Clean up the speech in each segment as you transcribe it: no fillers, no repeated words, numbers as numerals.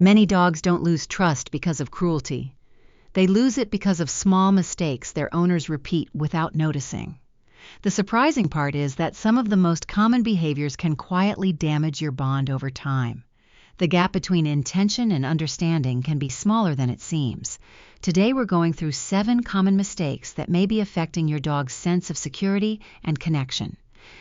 Many dogs don't lose trust because of cruelty. They lose it because of small mistakes their owners repeat without noticing. The surprising part is that some of the most common behaviors can quietly damage your bond over time. The gap between intention and understanding can be smaller than it seems. Today we're going through 7 common mistakes that may be affecting your dog's sense of security and connection.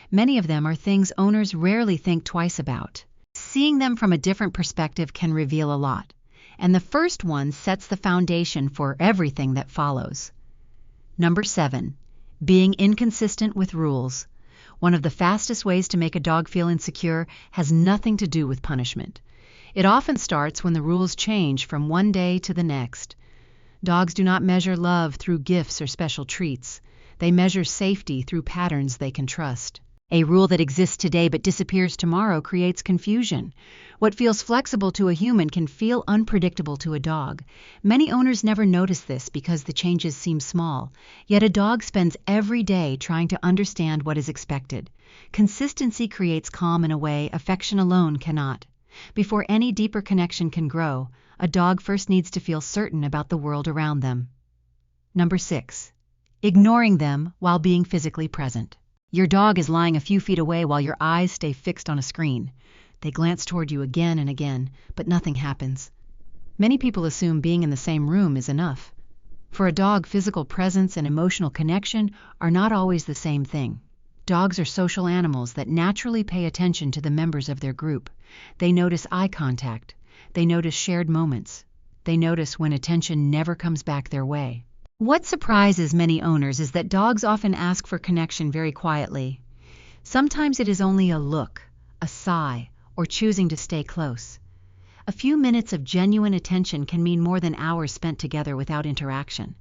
Many of them are things owners rarely think twice about. Seeing them from a different perspective can reveal a lot. And the first one sets the foundation for everything that follows. Number 7. Being inconsistent with rules. One of the fastest ways to make a dog feel insecure has nothing to do with punishment. It often starts when the rules change from one day to the next. Dogs do not measure love through gifts or special treats. They measure safety through patterns they can trust. A rule that exists today but disappears tomorrow creates confusion. What feels flexible to a human can feel unpredictable to a dog. Many owners never notice this because the changes seem small, yet a dog spends every day trying to understand what is expected. Consistency creates calm in a way affection alone cannot. Before any deeper connection can grow, a dog first needs to feel certain about the world around them. Number 6. Ignoring them while being physically present. Your dog is lying a few feet away while your eyes stay fixed on a screen. They glance toward you again and again, but nothing happens. Many people assume being in the same room is enough. For a dog, physical presence and emotional connection are not always the same thing. Dogs are social animals that naturally pay attention to the members of their group. They notice eye contact. They notice shared moments. They notice when attention never comes back their way. What surprises many owners is that dogs often ask for connection very quietly. Sometimes it is only a look, a sigh, or choosing to stay close. A few minutes of genuine attention can mean more than hours spent together without interaction.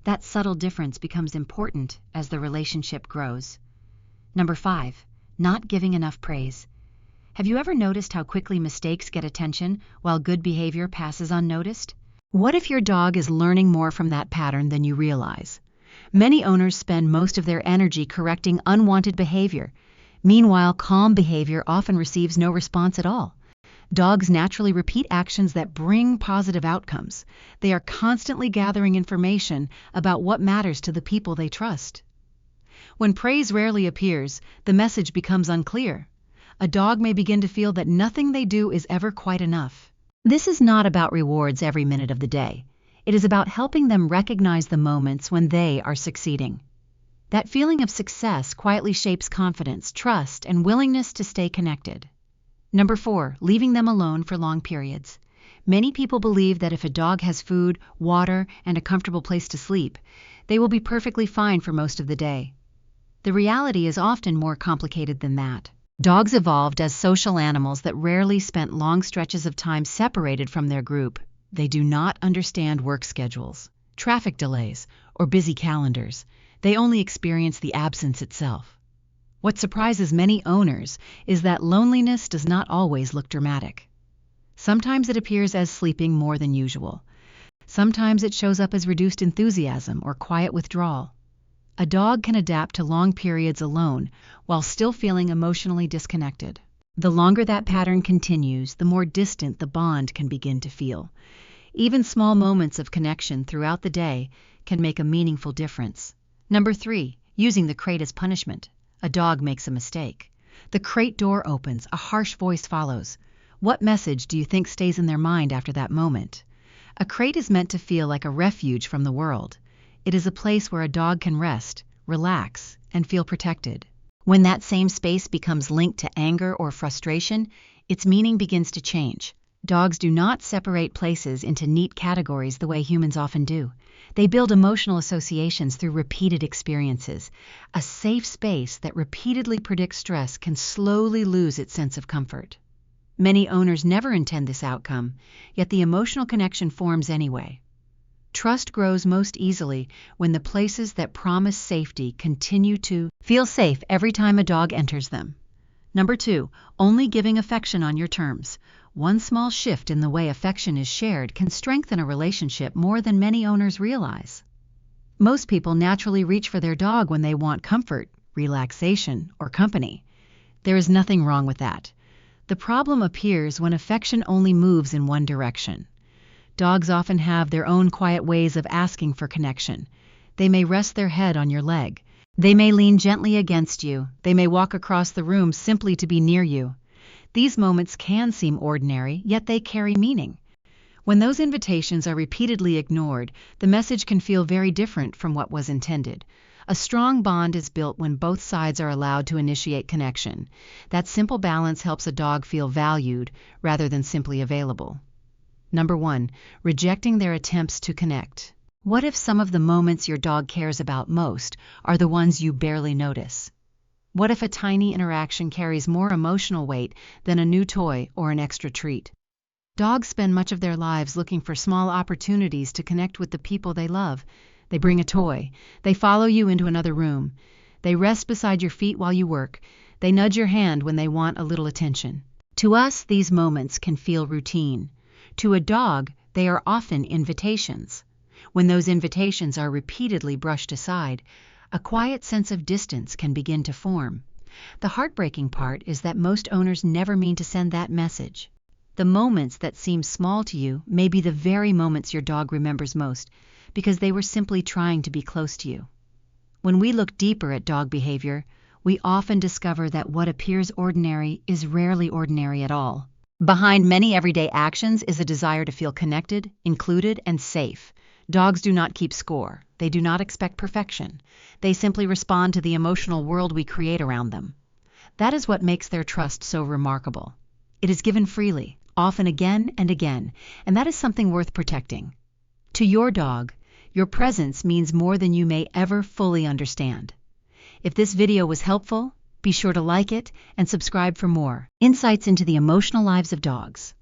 That subtle difference becomes important as the relationship grows. Number 5. Not giving enough praise. Have you ever noticed how quickly mistakes get attention while good behavior passes unnoticed? What if your dog is learning more from that pattern than you realize? Many owners spend most of their energy correcting unwanted behavior. Meanwhile, calm behavior often receives no response at all. Dogs naturally repeat actions that bring positive outcomes. They are constantly gathering information about what matters to the people they trust. When praise rarely appears, the message becomes unclear. A dog may begin to feel that nothing they do is ever quite enough. This is not about rewards every minute of the day. It is about helping them recognize the moments when they are succeeding. That feeling of success quietly shapes confidence, trust, and willingness to stay connected. Number 4, leaving them alone for long periods. Many people believe that if a dog has food, water, and a comfortable place to sleep, they will be perfectly fine for most of the day. The reality is often more complicated than that. Dogs evolved as social animals that rarely spent long stretches of time separated from their group. They do not understand work schedules, traffic delays, or busy calendars. They only experience the absence itself. What surprises many owners is that loneliness does not always look dramatic. Sometimes it appears as sleeping more than usual. Sometimes it shows up as reduced enthusiasm or quiet withdrawal. A dog can adapt to long periods alone while still feeling emotionally disconnected. The longer that pattern continues, the more distant the bond can begin to feel. Even small moments of connection throughout the day can make a meaningful difference. Number 3, using the crate as punishment. A dog makes a mistake. The crate door opens, a harsh voice follows. What message do you think stays in their mind after that moment? A crate is meant to feel like a refuge from the world. It is a place where a dog can rest, relax, and feel protected. When that same space becomes linked to anger or frustration, its meaning begins to change. Dogs do not separate places into neat categories the way humans often do. They build emotional associations through repeated experiences. A safe space that repeatedly predicts stress can slowly lose its sense of comfort. Many owners never intend this outcome, yet the emotional connection forms anyway. Trust grows most easily when the places that promise safety continue to feel safe every time a dog enters them. Number 2, only giving affection on your terms. One small shift in the way affection is shared can strengthen a relationship more than many owners realize. Most people naturally reach for their dog when they want comfort, relaxation, or company. There is nothing wrong with that. The problem appears when affection only moves in one direction. Dogs often have their own quiet ways of asking for connection. They may rest their head on your leg. They may lean gently against you. They may walk across the room simply to be near you. These moments can seem ordinary, yet they carry meaning. When those invitations are repeatedly ignored, the message can feel very different from what was intended. A strong bond is built when both sides are allowed to initiate connection. That simple balance helps a dog feel valued rather than simply available. Number 1, rejecting their attempts to connect. What if some of the moments your dog cares about most are the ones you barely notice? What if a tiny interaction carries more emotional weight than a new toy or an extra treat? Dogs spend much of their lives looking for small opportunities to connect with the people they love. They bring a toy. They follow you into another room. They rest beside your feet while you work. They nudge your hand when they want a little attention. To us, these moments can feel routine. To a dog, they are often invitations. When those invitations are repeatedly brushed aside, a quiet sense of distance can begin to form. The heartbreaking part is that most owners never mean to send that message. The moments that seem small to you may be the very moments your dog remembers most, because they were simply trying to be close to you. When we look deeper at dog behavior, we often discover that what appears ordinary is rarely ordinary at all. Behind many everyday actions is a desire to feel connected, included, and safe. Dogs do not keep score. They do not expect perfection. They simply respond to the emotional world we create around them. That is what makes their trust so remarkable. It is given freely, often again and again, and that is something worth protecting. To your dog, your presence means more than you may ever fully understand. If this video was helpful, be sure to like it and subscribe for more insights into the emotional lives of dogs.